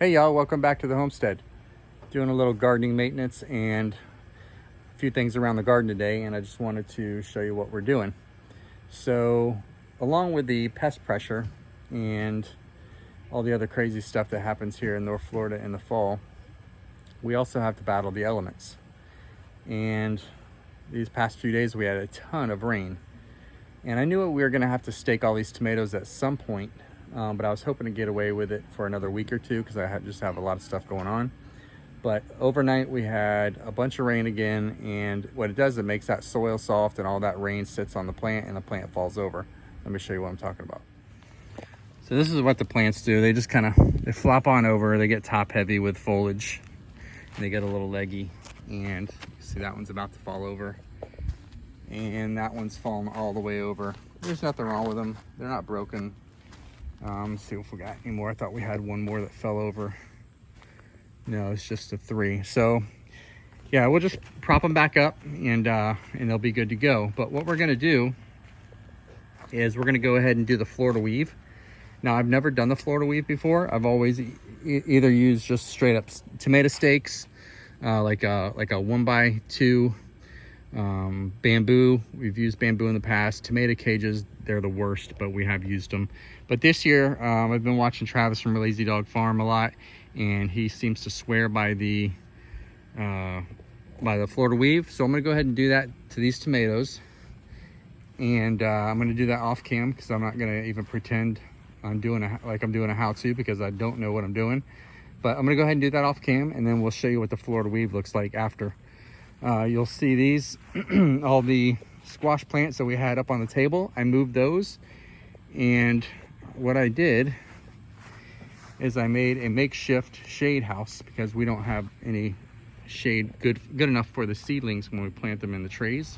Hey y'all, welcome back to the homestead. Doing a little gardening maintenance and a few things around the garden today, and I just wanted to show you what we're doing. So, along with the pest pressure and all the other crazy stuff that happens here in North Florida in the fall, we also have to battle the elements. And these past few days we had a ton of rain. And I knew we were gonna have to stake all these tomatoes at some point, but I was hoping to get away with it for another week or two because I just have a lot of stuff going on. But overnight we had a bunch of rain again, and what it does, it makes that soil soft and all that rain sits on the plant and the plant falls over. Let me show you what I'm talking about. So this is what the plants do. They just they flop on over, they get top heavy with foliage, and they get a little leggy, and you see that one's about to fall over. And that one's fallen all the way over. There's nothing wrong with them. They're not broken. Let's see if we got any more. I thought we had one more that fell over. No, it's just a 3. So yeah, we'll just prop them back up and they'll be good to go. But what we're gonna do is we're gonna go ahead and do the Florida weave. Now, I've never done the Florida weave before. I've always either used just straight up tomato stakes, like a 1x2 bamboo. We've used bamboo in the past. Tomato cages, they're the worst, but we have used them. But this year, I've been watching Travis from Lazy Dog Farm a lot, and he seems to swear by the Florida weave. So I'm gonna go ahead and do that to these tomatoes. And I'm gonna do that off cam because I'm not gonna even pretend I'm doing a how-to, because I don't know what I'm doing. But I'm gonna go ahead and do that off cam, and then we'll show you what the Florida weave looks like after. You'll see these, all the squash plants that we had up on the table. I moved those, and what I did is I made a makeshift shade house because we don't have any shade good enough for the seedlings when we plant them in the trays.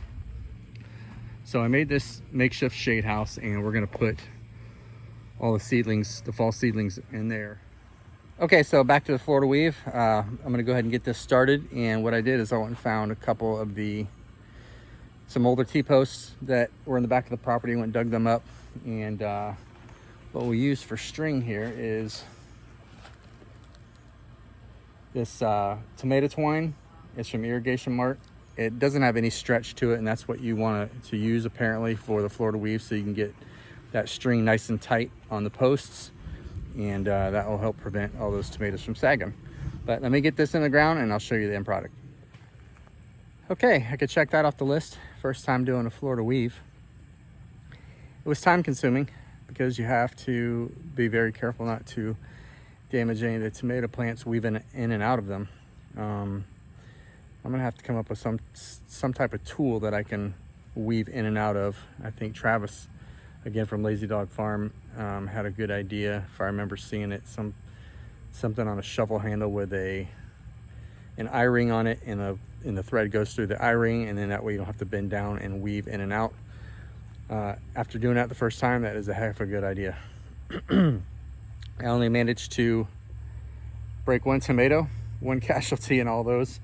So I made this makeshift shade house, and we're gonna put all the seedlings, the fall seedlings, in there. Okay, so back to the Florida weave. I'm gonna go ahead and get this started. And what I did is I went and found a couple of some older T-posts that were in the back of the property, went and dug them up. And what we use for string here is this tomato twine. It's from Irrigation Mart. It doesn't have any stretch to it, and that's what you want to use apparently for the Florida weave, so you can get that string nice and tight on the posts, and that will help prevent all those tomatoes from sagging. But let me get this in the ground and I'll show you the end product. Okay, I could check that off the list. First time doing a Florida weave. It was time consuming because you have to be very careful not to damage any of the tomato plants weaving in and out of them. I'm gonna have to come up with some type of tool that I can weave in and out of. I think Travis, again from Lazy Dog Farm, had a good idea, if I remember seeing it, something on a shovel handle with an eye-ring on it, and the thread goes through the eye-ring, and then that way you don't have to bend down and weave in and out. After doing that the first time, that is a heck of a good idea. I only managed to break one tomato, one casualty in all those.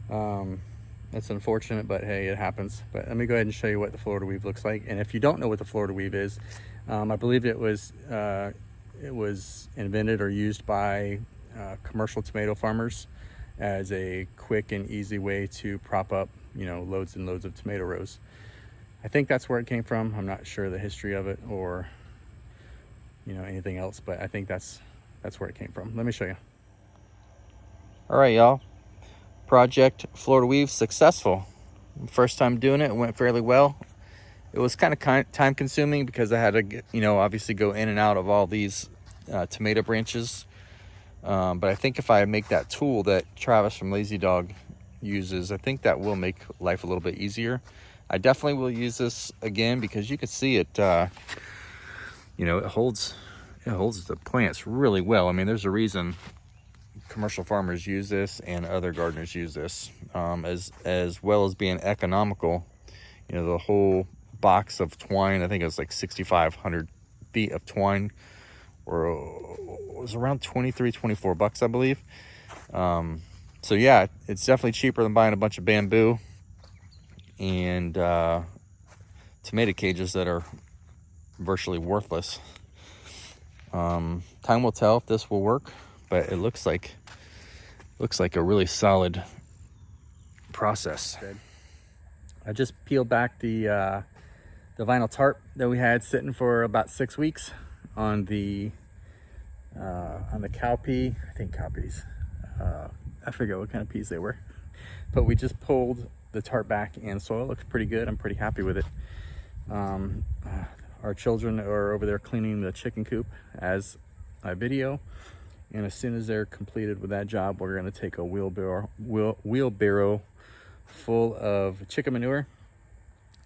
That's unfortunate, but hey, it happens. But let me go ahead and show you what the Florida weave looks like. And if you don't know what the Florida weave is, I believe it was invented or used by commercial tomato farmers as a quick and easy way to prop up, loads and loads of tomato rows. I think that's where it came from. I'm not sure the history of it or anything else, but I think that's where it came from. Let me show you. All right, y'all. Project Florida weave successful. First time doing it, it went fairly well. It was kind of time consuming because I had to, obviously go in and out of all these tomato branches. But I think if I make that tool that Travis from Lazy Dog uses, I think that will make life a little bit easier. I definitely will use this again because you can see it, it holds the plants really well. I mean, there's a reason commercial farmers use this and other gardeners use this, as well as being economical. The whole box of twine, I think it was like 6,500 feet of twine, or it was around 24 bucks, I believe. So yeah, it's definitely cheaper than buying a bunch of bamboo and tomato cages that are virtually worthless. Time will tell if this will work, but it looks like a really solid process. I just peeled back the vinyl tarp that we had sitting for about 6 weeks on the cow pea. I think cow peas. I forget what kind of peas they were, but we just pulled the tarp back and soil looks pretty good. I'm pretty happy with it. Our children are over there cleaning the chicken coop as I video, and as soon as they're completed with that job, we're going to take a wheelbarrow full of chicken manure,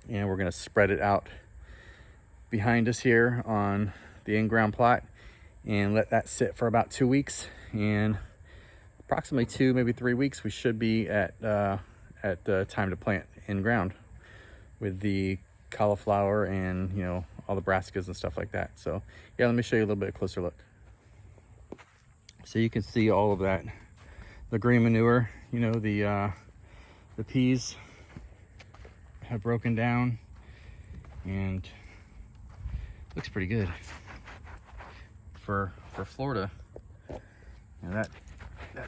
and we're going to spread it out behind us here on the in-ground plot and let that sit for about 2 weeks. And approximately 2, maybe 3 weeks, we should be at time to plant in ground with the cauliflower and, you know, all the brassicas and stuff like that. So yeah, let me show you a little bit closer look. So you can see all of that, the green manure, you know, the peas have broken down and looks pretty good for Florida. And that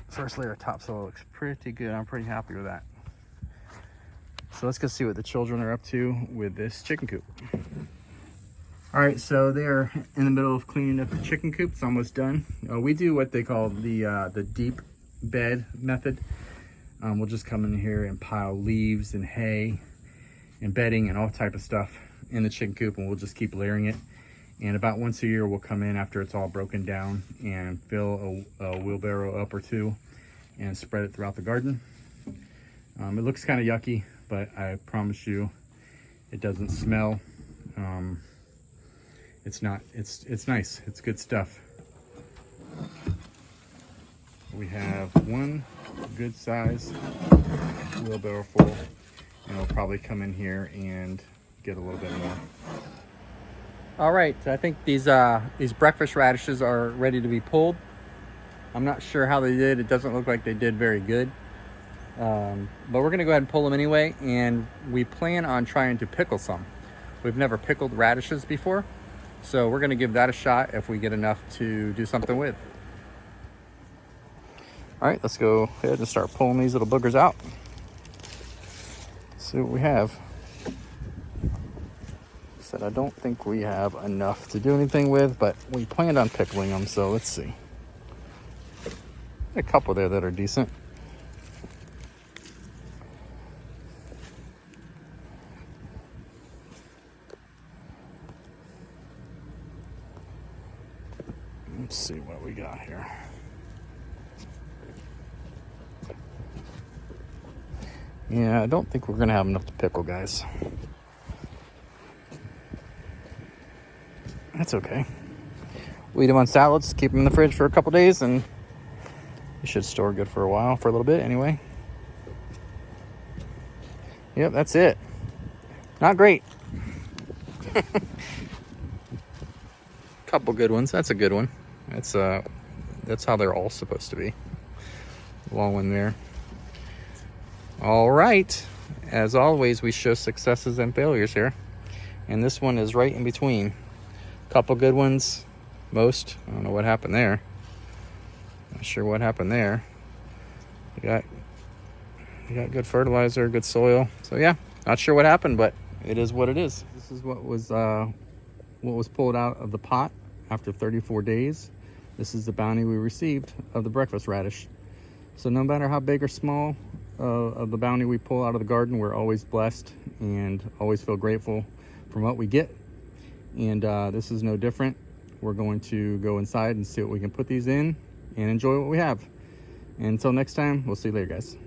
first layer of topsoil looks pretty good. I'm pretty happy with that. So let's go see what the children are up to with this chicken coop. All right, so they're in the middle of cleaning up the chicken coop. It's almost done. We do what they call the deep bed method. We'll just come in here and pile leaves and hay and bedding and all type of stuff in the chicken coop, and we'll just keep layering it. And about once a year, we'll come in after it's all broken down and fill a wheelbarrow up or two and spread it throughout the garden. It looks kind of yucky, but I promise you it doesn't smell. It's nice. It's good stuff. We have one good size wheelbarrow full, and we'll probably come in here and get a little bit more. All right, I think these breakfast radishes are ready to be pulled. I'm not sure how they did. It doesn't look like they did very good. But we're gonna go ahead and pull them anyway, and we plan on trying to pickle some. We've never pickled radishes before, so we're gonna give that a shot if we get enough to do something with. All right, let's go ahead and start pulling these little boogers out. See what we have. Said I don't think we have enough to do anything with, but we planned on pickling them, so let's see. A couple there that are decent. Let's see what we got here. Yeah, I don't think we're gonna have enough to pickle, guys. That's okay. We eat them on salads, keep them in the fridge for a couple days, and you should store good for a while, for a little bit anyway. Yep, that's it. Not great. Couple good ones. That's a good one. That's how they're all supposed to be. Long one there. All right. As always, we show successes and failures here, and this one is right in between. Couple good ones, most. I don't know what happened there. Not sure what happened there. You got good fertilizer, good soil. So yeah, not sure what happened, but it is what it is. This is what was pulled out of the pot after 34 days. This is the bounty we received of the breakfast radish. So no matter how big or small of the bounty we pull out of the garden, we're always blessed and always feel grateful from what we get. And this is no different. We're going to go inside and see what we can put these in and enjoy what we have. And until next time, we'll see you later, guys.